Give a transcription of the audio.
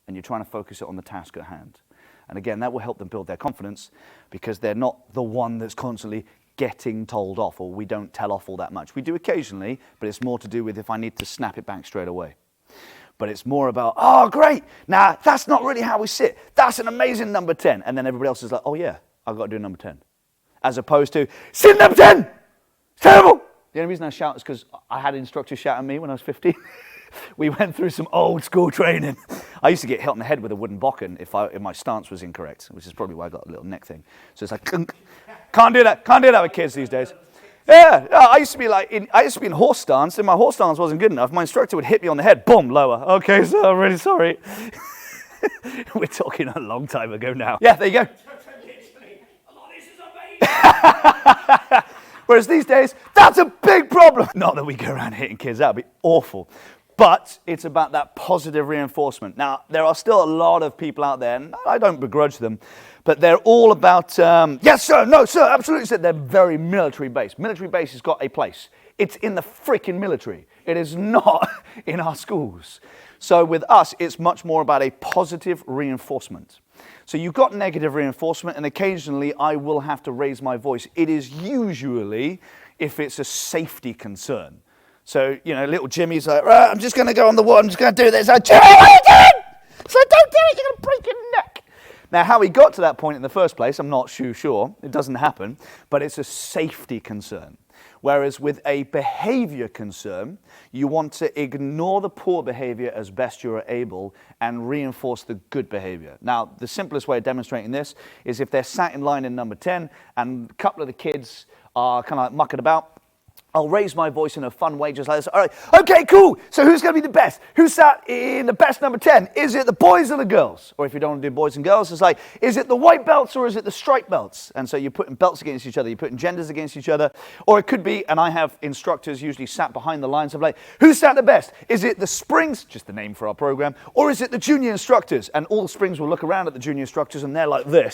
and you're trying to focus it on the task at hand. And again, that will help them build their confidence because they're not the one that's constantly getting told off, or we don't tell off all that much. We do occasionally, but it's more to do with if I need to snap it back straight away. But it's more about, oh, great. Now, that's not really how we sit. That's an amazing number 10. And then everybody else is like, oh, yeah, I've got to do number 10. As opposed to, sit number 10! It's terrible! The only reason I shout is because I had instructors shout at me when I was 15. We went through some old school training. I used to get hit on the head with a wooden bokken if my stance was incorrect, which is probably why I got a little neck thing. So it's like, can't do that. Can't do that with kids these days. Yeah, I used to be in horse stance, and my horse stance wasn't good enough. My instructor would hit me on the head, boom, lower. Okay, so I'm really sorry. We're talking a long time ago now. Yeah, there you go. Whereas these days, that's a big problem. Not that we go around hitting kids, that would be awful. But it's about that positive reinforcement. Now, there are still a lot of people out there, and I don't begrudge them, but they're all about, yes, sir, no, sir, absolutely, sir. They're very military-based. Military base has got a place. It's in the freaking military. It is not in our schools. So with us, it's much more about a positive reinforcement. So you've got negative reinforcement, and occasionally I will have to raise my voice. It is usually if it's a safety concern. So, you know, little Jimmy's like, right, I'm just going to go on the wall, I'm just going to do this. Like, Jimmy, what are you doing? So don't do it, you're going to break your neck. Now, how he got to that point in the first place, I'm not too sure. It doesn't happen, but it's a safety concern. Whereas with a behavior concern, you want to ignore the poor behavior as best you are able and reinforce the good behavior. Now, the simplest way of demonstrating this is if they're sat in line in number 10 and a couple of the kids are kind of like mucking about, I'll raise my voice in a fun way, just like this. All right, okay, cool. So who's going to be the best? Who sat in the best number 10? Is it the boys or the girls? Or if you don't want to do boys and girls, it's like, is it the white belts or is it the striped belts? And so you're putting belts against each other, you're putting genders against each other. Or it could be, and I have instructors usually sat behind the lines of like, who sat the best? Is it the Springs, just the name for our program, or is it the junior instructors? And all the Springs will look around at the junior instructors and they're like this.